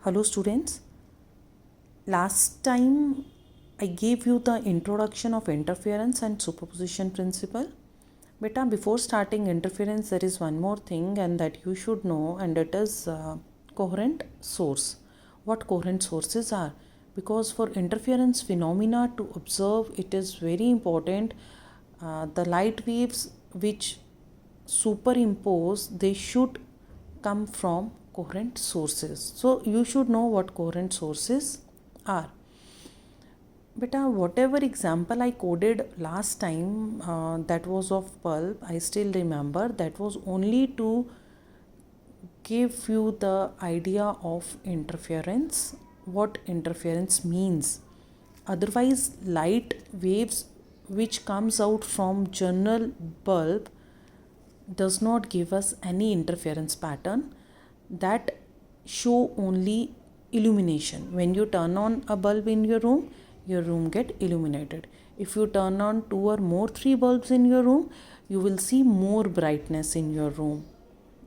Hello students, last time I gave you the introduction of interference and superposition principle. Beta, before starting interference there is one more thing and that you should know, and it is coherent source. What coherent sources are? Because for interference phenomena to observe, it is very important the light waves which superimpose, they should come from coherent sources. So you should know what coherent sources are. Beta, whatever example I coded last time, that was of bulb, I still remember, that was only to give you the idea of interference, what interference means. Otherwise, light waves which comes out from general bulb does not give us any interference pattern, that show only illumination. When you turn on a bulb in your room get illuminated. If you turn on 2 or more 3 bulbs in your room, you will see more brightness in your room.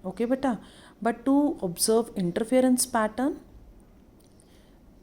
Okay beta, but to observe interference pattern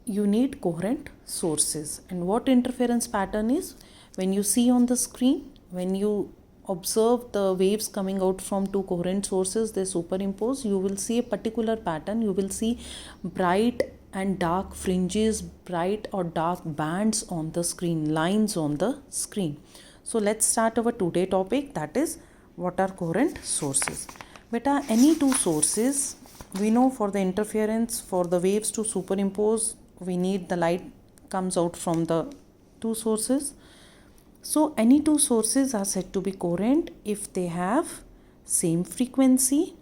you need coherent sources. And what interference pattern is? When you see on the screen, when you observe the waves coming out from two coherent sources, they superimpose, you will see a particular pattern. You will see bright and dark fringes, bright or dark bands on the screen, lines on the screen. So let's start our today topic, that is what are coherent sources. Beta, any two sources, we know for the interference, for the waves to superimpose, we need the light comes out from the two sources. So any two sources are said to be coherent if they have same frequency,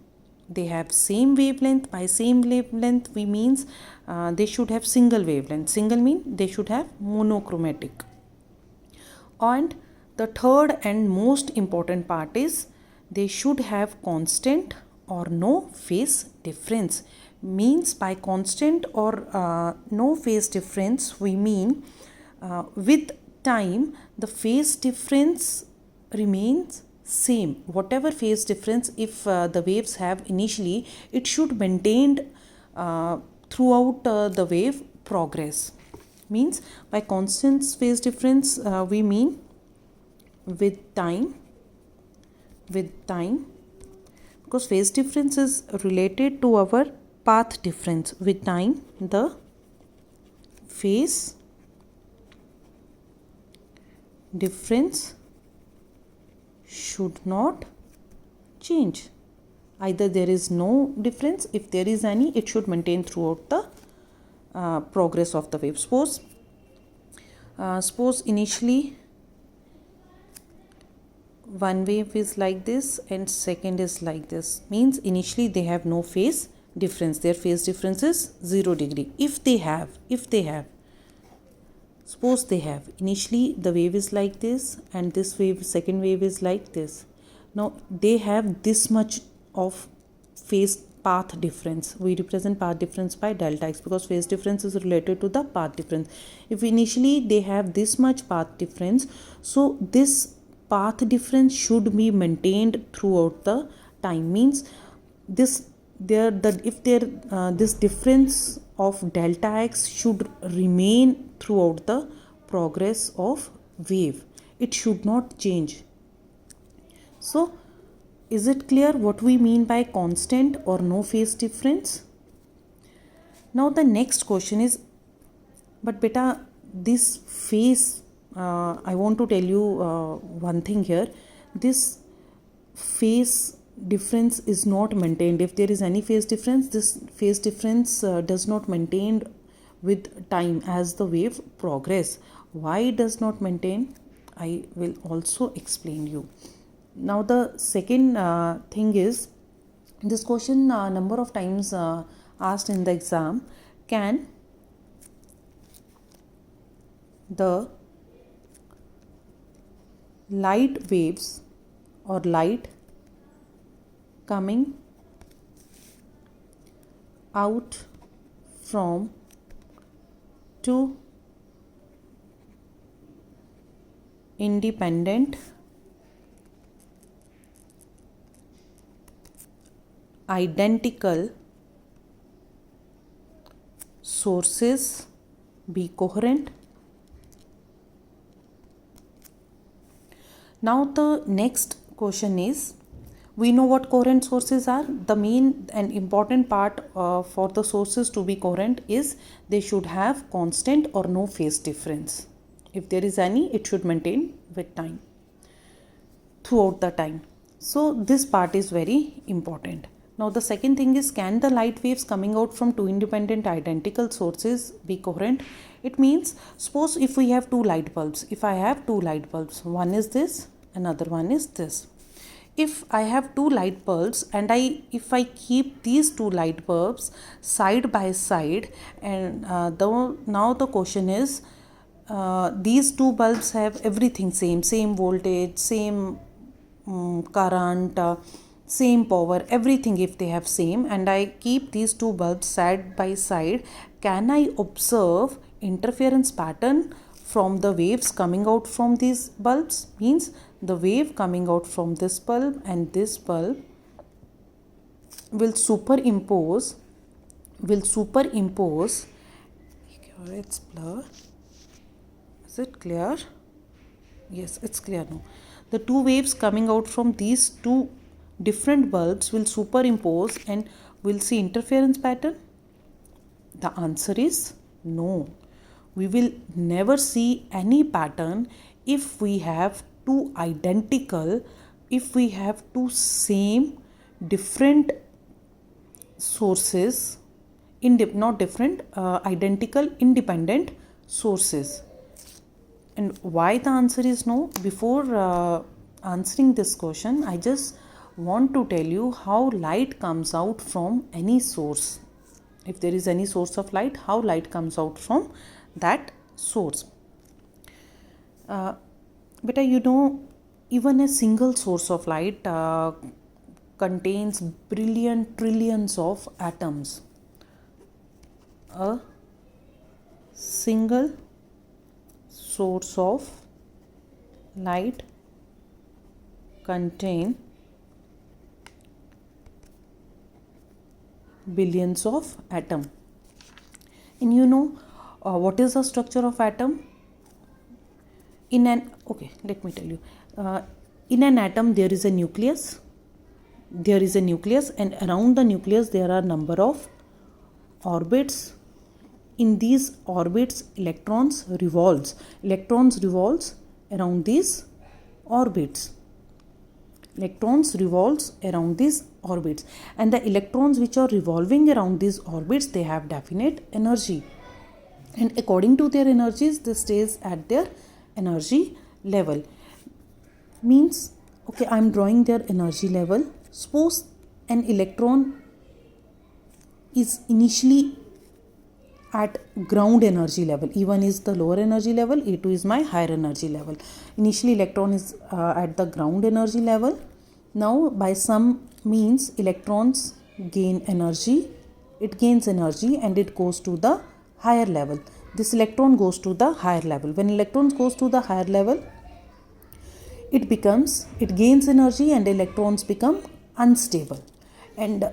they have same wavelength. By same wavelength we means they should have single wavelength. Single mean they should have monochromatic. And the third and most important part is they should have constant or no phase difference. Means by constant or no phase difference we mean with time the phase difference remains same. Whatever phase difference, if the waves have initially, it should maintained throughout the wave progress. Means by constant phase difference we mean with time, because phase difference is related to our path difference. With time the phase difference should not change. Either there is no difference, if there is any, it should maintain throughout the progress of the wave. Suppose initially one wave is like this and second is like this, means initially they have no phase difference, their phase difference is 0 degree. If they have, suppose they have, initially the wave is like this and this wave, second wave is like this. Now they have this much of phase path difference. We represent path difference by delta x because phase difference is related to the path difference. If initially they have this much path difference, so this path difference should be maintained throughout the time. Means this this difference of delta x should remain throughout the progress of wave. It should not change. So is it clear what we mean by constant or no phase difference? Now the next question is, but beta, this phase, I want to tell you one thing here. This phase difference is not maintained. If there is any phase difference, this phase difference does not maintain with time as the wave progress. Why it does not maintain, I will also explain you. Now the second thing is, this question number of times asked in the exam, can the light waves or light coming out from two independent identical sources be coherent? Now the next question is, we know what coherent sources are. The main and important part for the sources to be coherent is they should have constant or no phase difference. If there is any, it should maintain with time, throughout the time. So this part is very important. Now the second thing is, can the light waves coming out from two independent identical sources be coherent? It means, suppose if we have two light bulbs, if I have two light bulbs, one is this, another one is this. If I have two light bulbs and if I keep these two light bulbs side by side, and now the question is, these two bulbs have everything same voltage, same current, same power, everything if they have same, and I keep these two bulbs side by side, can I observe interference pattern from the waves coming out from these bulbs? Means the wave coming out from this bulb and this bulb will superimpose, it's blur. Is it clear? Yes, it's clear now. The two waves coming out from these two different bulbs will superimpose and we'll see interference pattern. The answer is no. We will never see any pattern if we have two identical, if we have two same different sources, identical independent sources. And why the answer is no? Before answering this question, I just want to tell you how light comes out from any source. If there is any source of light, how light comes out from that source. Beta, you know, even a single source of light contains trillions of atoms. A single source of light contain billions of atom. And you know what is the structure of atom? Let me tell you. In an atom there is a nucleus. And around the nucleus there are number of orbits. In these orbits electrons revolves around these orbits. And the electrons which are revolving around these orbits, they have definite energy, and according to their energies they stays at their energy level. Means, okay, I am drawing their energy level. Suppose an electron is initially at ground energy level. E1 is the lower energy level, E2 is my higher energy level. Initially electron is at the ground energy level. Now by some means electrons gain energy. It gains energy and it goes to the higher level. This electron goes to the higher level. When electron goes to the higher level, it gains energy and electrons become unstable. And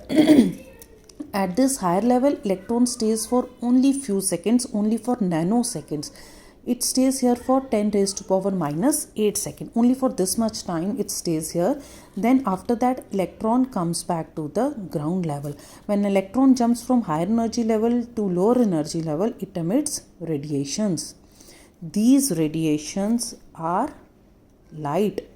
at this higher level, electron stays for only few seconds, only for nanoseconds. It stays here for 10 raised to power minus 8 seconds. Only for this much time it stays here. Then after that, electron comes back to the ground level. When electron jumps from higher energy level to lower energy level, it emits radiations. These radiations are light,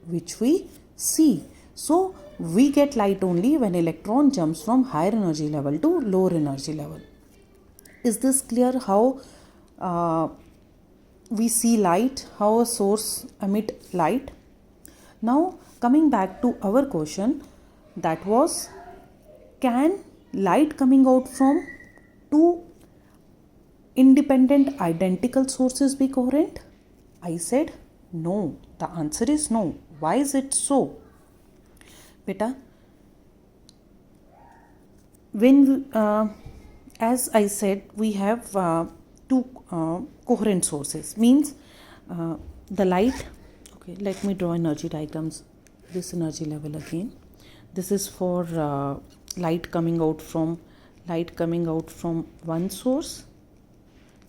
which we see. So we get light only when electron jumps from higher energy level to lower energy level. Is this clear how we see light, how a source emit light? Now coming back to our question, that was, can light coming out from two independent identical sources be coherent? I said no. The answer is no. Why is it so? Beta, when as I said, we have two coherent sources. Means the light, okay, let me draw energy diagrams. This energy level again. This is for light coming out from light coming out from one source,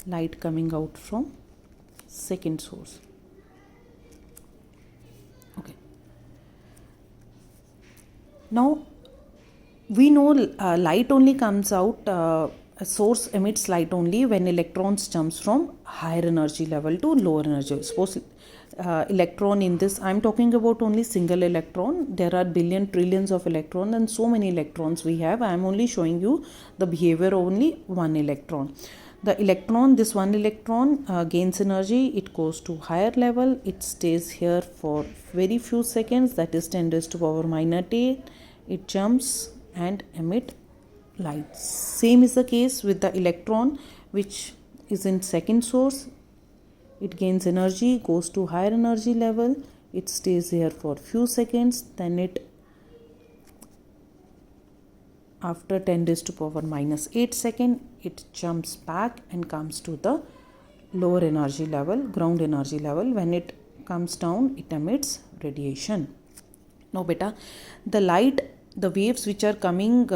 light coming out from second source. Okay. Now we know light only comes out, a source emits light only when electrons jumps from higher energy level to lower energy. Suppose electron in this, I'm talking about only single electron. There are billion trillions of electrons and so many electrons we have. I'm only showing you the behavior of only one electron. The electron, this one electron gains energy, it goes to higher level, it stays here for very few seconds, that is 10 raised to power minus 8. It jumps and emit light. Same is the case with the electron which is in second source. It gains energy, goes to higher energy level, it stays here for few seconds, then it, after 10 raised to power minus 8 second, it jumps back and comes to the lower energy level, ground energy level. When it comes down, it emits radiation. Now beta, the light, the waves which are coming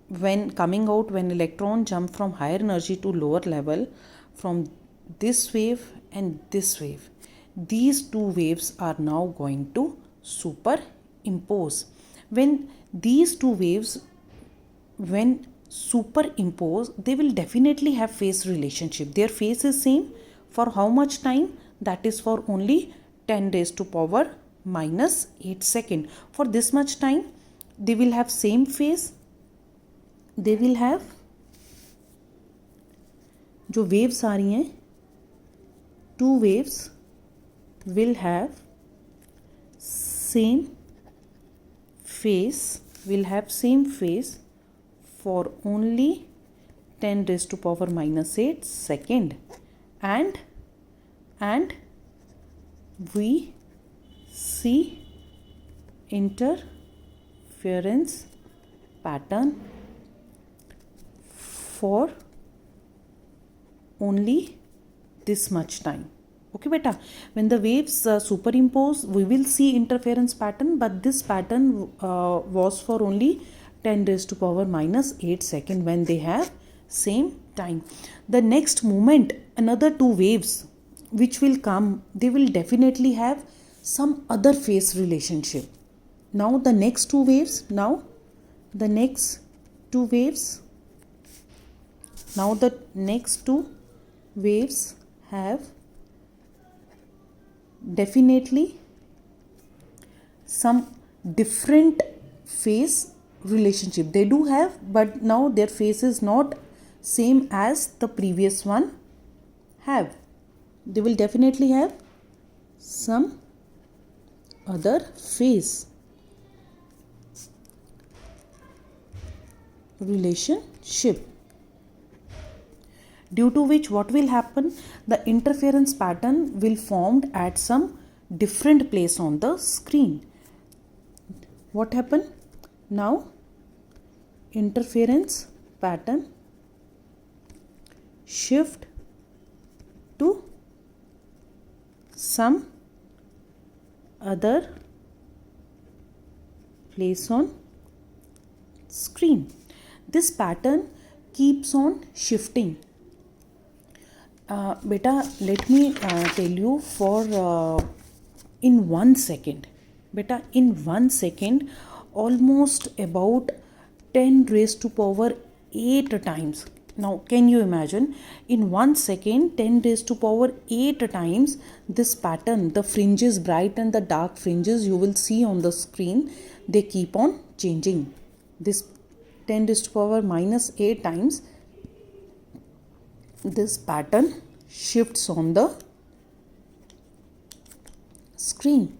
when coming out when electron jump from higher energy to lower level, from this wave and this wave, these two waves are now going to superimpose. When these two waves, when superimpose, they will definitely have phase relationship. Their phase is same for how much time? That is for only 10 raised to power minus 8 second. For this much time they will have same phase. They will have, जो waves आ रही हैं, two waves will have same phase, for only 10 raised to power minus 8 second, and we see interference pattern for only this much time. Okay beta, when the waves superimpose, we will see interference pattern, but this pattern was for only 10 raised to power minus 8 second when they have same time. The next moment, another two waves which will come, they will definitely have some other phase relationship. Now the next two waves, the next two waves have definitely some different phase relationship. They do have, but now their phase is not same as the previous one have. They will definitely have some other phase relationship, due to which what will happen, the interference pattern will formed at some different place on the screen. What happened? Now interference pattern shift to some other place on screen. This pattern keeps on shifting. Beta, let me tell you, for in 1 second, beta, in 1 second, almost about 10 raised to power 8 times. Now can you imagine, in 1 second 10 raised to power 8 times, this pattern, the fringes, bright and the dark fringes you will see on the screen, they keep on changing. This 10 raised to power minus 8 times, this pattern shifts on the screen.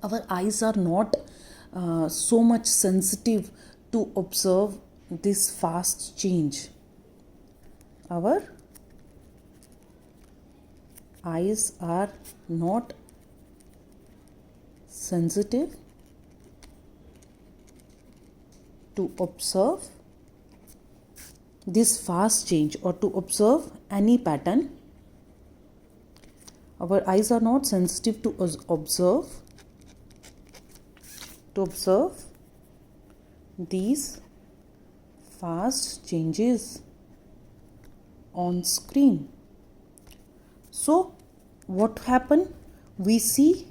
Our eyes are not so much sensitive to observe this fast change. Our eyes are not sensitive to observe this fast change or to observe any pattern. Our eyes are not sensitive to observe these fast changes on screen. So what happened? We see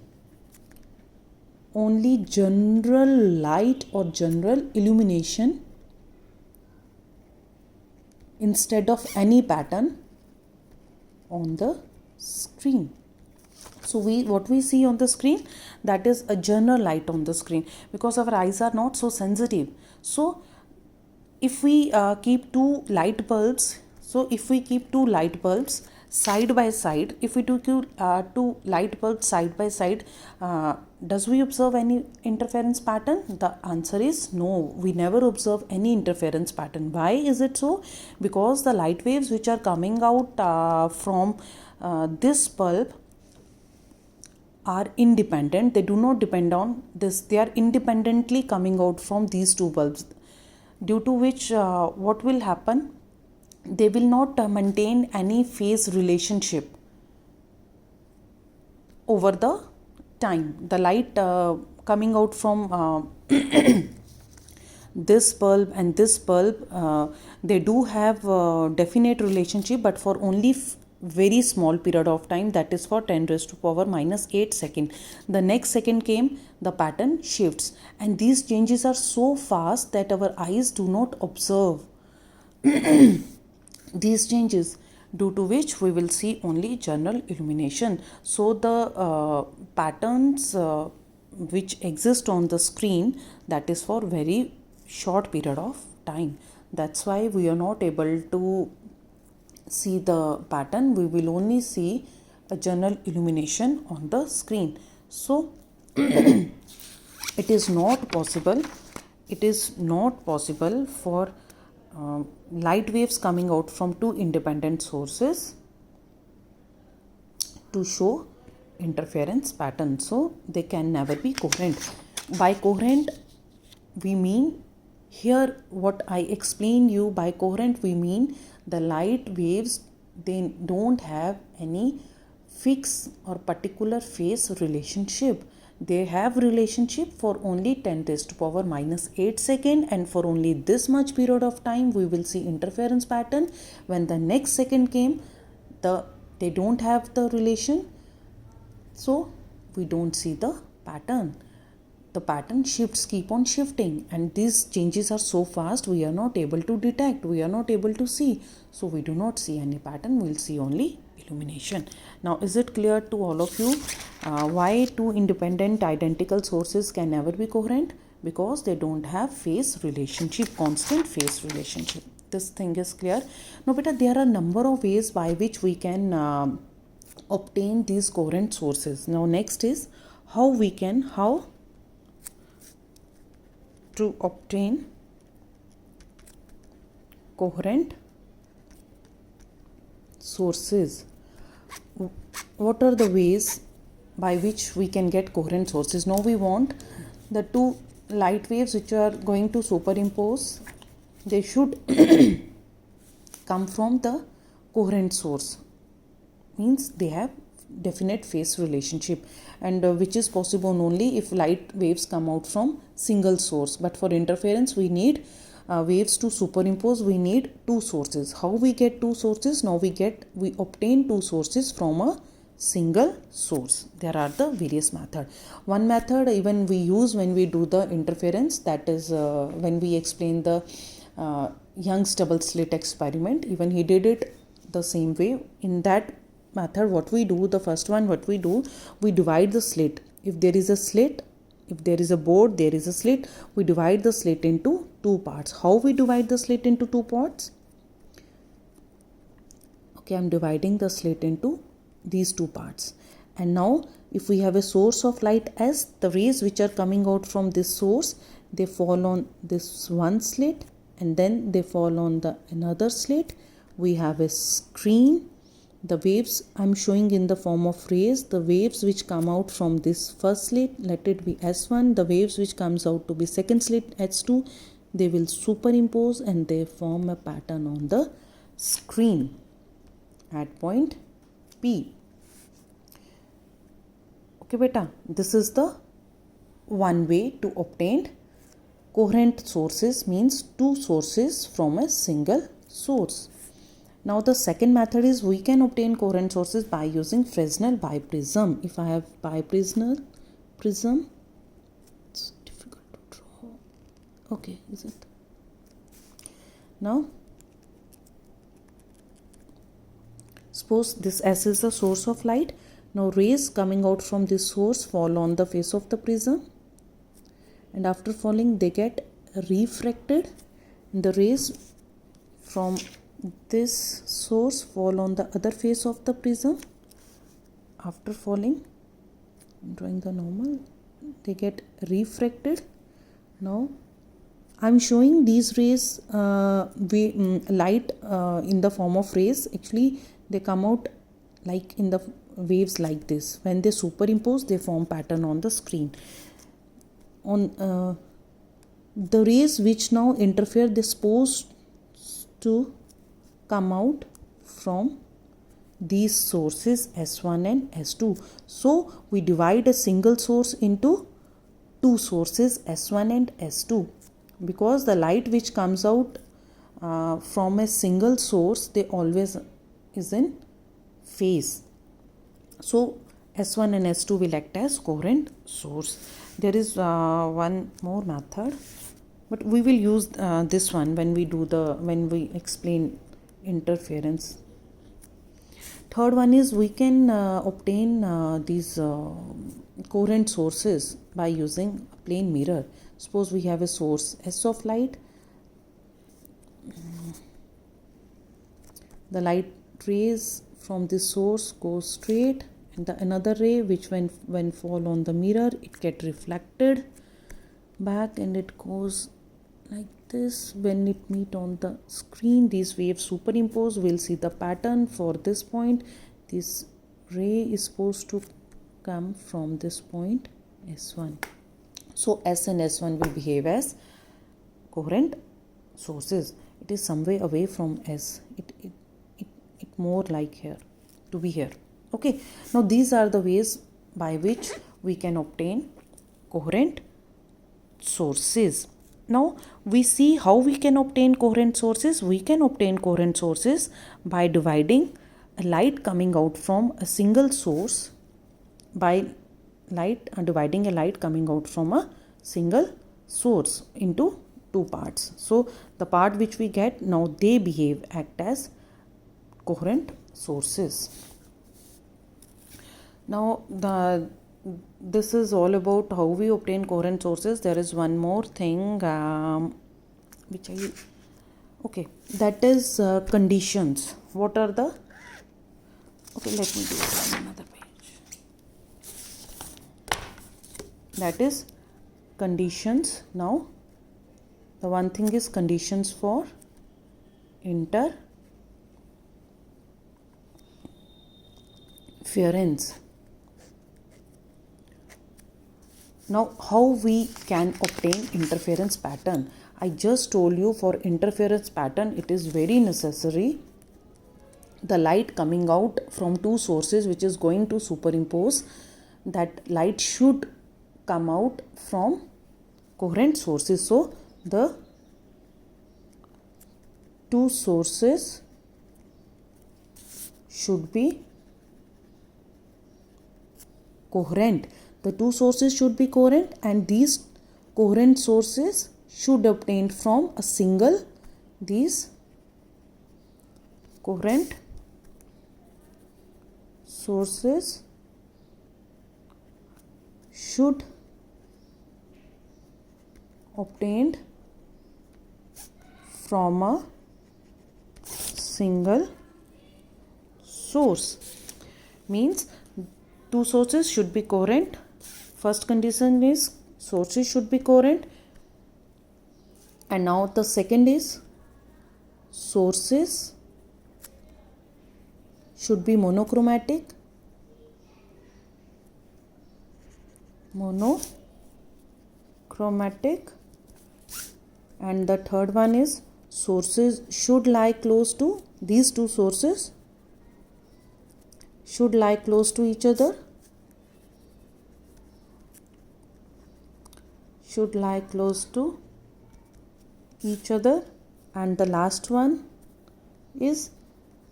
only general light or general illumination instead of any pattern on the screen. So what we see on the screen, that is a general light on the screen, because our eyes are not so sensitive. So if we keep two light bulbs side by side, if we do two light bulbs side by side, does we observe any interference pattern? The answer is no, we never observe any interference pattern. Why is it so? Because the light waves which are coming out from this bulb are independent. They do not depend on this. They are independently coming out from these two bulbs, due to which what will happen? They will not maintain any phase relationship over the time. The light coming out from this bulb and this bulb, they do have a definite relationship, but for only very small period of time, that is for 10 raised to power minus 8 second. The next second came, the pattern shifts, and these changes are so fast that our eyes do not observe these changes, due to which we will see only general illumination. So the patterns which exist on the screen, that is for very short period of time. That's why we are not able to see the pattern. We will only see a general illumination on the screen. So it is not possible for light waves coming out from two independent sources to show interference pattern. So they can never be coherent. By coherent, we mean, here what I explain you, by coherent we mean the light waves, they don't have any fixed or particular phase relationship. They have relationship for only 10 raised to power minus 8 second, and for only this much period of time we will see interference pattern. When the next second came, they don't have the relation, so we don't see the pattern. The pattern shifts, keep on shifting, and these changes are so fast we are not able to detect, we are not able to see. So we do not see any pattern, we will see only illumination. Now is it clear to all of you why two independent identical sources can never be coherent? Because they don't have phase relationship, constant phase relationship. This thing is clear. Now beta, there are a number of ways by which we can obtain these coherent sources. Now next is how to obtain coherent sources. What are the ways by which we can get coherent sources? Now we want the two light waves which are going to superimpose, they should come from the coherent source, means they have definite phase relationship, and which is possible only if light waves come out from single source. But for interference we need waves to superimpose, we need two sources. How we get two sources? Now we obtain two sources from a single source. There are the various methods. One method even we use when we do the interference, that is when we explain the Young's double slit experiment. Even he did it the same way. In that method, what we do, the first one, what we do, we divide the slit. If there is a slit, if there is a board, there is a slit, we divide the slit into two parts. How we divide the slit into two parts? Okay, I'm dividing the slit into these two parts. And now if we have a source of light S, the rays which are coming out from this source, they fall on this one slit and then they fall on the another slit. We have a screen. The waves I'm showing in the form of rays, the waves which come out from this first slit, let it be S1, the waves which comes out to be second slit S2, they will superimpose and they form a pattern on the screen at point P. Okay beta, this is the one way to obtain Coherent sources means two sources from a single source. Now the second method is we can obtain coherent sources by using Fresnel biprism. If I have biprism, it's difficult to draw. Okay, is it? Now, suppose this S is the source of light. Now rays coming out from this source fall on the face of the prism, and after falling they get refracted. The rays from this source fall on the other face of the prism. After falling, drawing the normal, they get refracted. Now I'm showing these rays, light in the form of rays. Actually they come out like in the waves like this. When they superimpose, they form pattern on the screen. On the rays which now interfere, they're supposed to come out from these sources S1 and S2. So we divide a single source into two sources S1 and S2, because the light which comes out from a single source, they always is in phase. So S1 and S2 will act as coherent source. There is one more method, but we will use this one when we explain interference. Third one is we can obtain these coherent sources by using a plane mirror. Suppose we have a source S of light. The light rays from this source go straight, and another ray which when fall on the mirror, it get reflected back and it goes like this. When it meet on the screen, these waves superimpose. We'll see the pattern for this point. This ray is supposed to come from this point S1. So S and S1 will behave as coherent sources. It is some way away from S. It more like here, to be here. Okay. Now these are the ways by which we can obtain coherent sources. Now we see how we can obtain coherent sources. We can obtain coherent sources by dividing a light coming out from a single source by dividing a light coming out from a single source into two parts. So the part which we get, now they act as coherent sources. Now this is all about how we obtain coherent sources. There is one more thing that is conditions. What are the let me do it on another page. That is conditions. Now the one thing is conditions for interference. Now how we can obtain interference pattern? I just told you for interference pattern it is very necessary the light coming out from two sources which is going to superimpose, that light should come out from coherent sources. So the two sources should be coherent. The two sources should be coherent, and these coherent sources should obtain from a single. These coherent sources should obtained from a single source. Means two sources should be coherent. First condition is sources should be coherent, and now the second is sources should be monochromatic. And the third one is sources should lie close to, these two sources should lie close to each other, should lie close to each other, and the last one is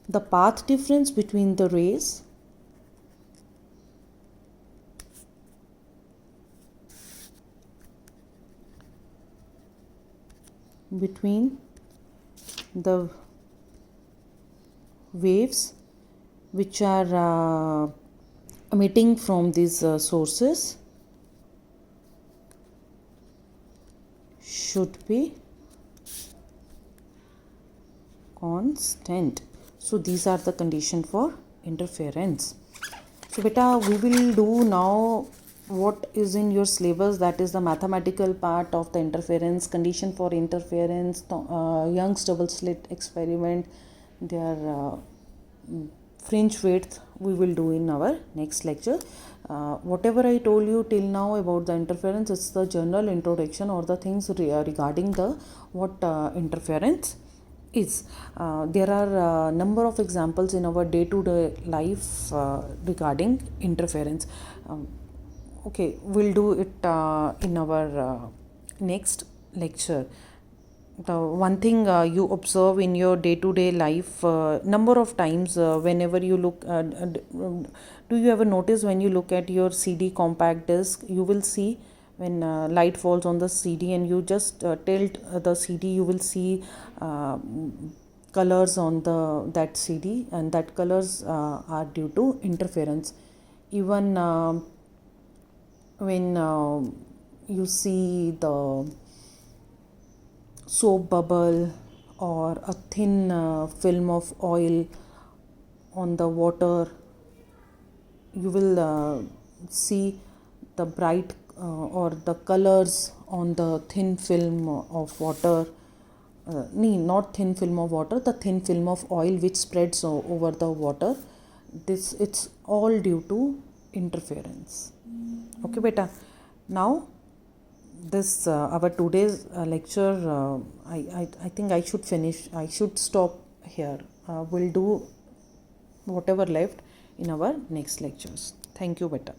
the path difference between the rays between the waves which are emitting from these sources should be constant. So these are the condition for interference. So beta, we will do now what is in your syllabus, that is the mathematical part of the interference, condition for interference, Young's double slit experiment, their fringe width we will do in our next lecture. Whatever I told you till now about the interference, it's the general introduction or the things regarding the what interference is. There are a number of examples in our day-to-day life regarding interference. Okay, we'll do it in our next lecture. The one thing you observe in your day-to-day life number of times whenever you look do you ever notice when you look at your CD compact disc, you will see when light falls on the CD and you just tilt the CD, you will see colors on that CD, and that colors are due to interference. Even when you see the soap bubble or a thin film of oil on the water, you will see the bright or the colors on the thin film of water. Not thin film of water, the thin film of oil which spreads over the water. It's all due to interference. Okay beta, now this our today's lecture I think I should stop here. We'll do whatever left in our next lectures. Thank you beta.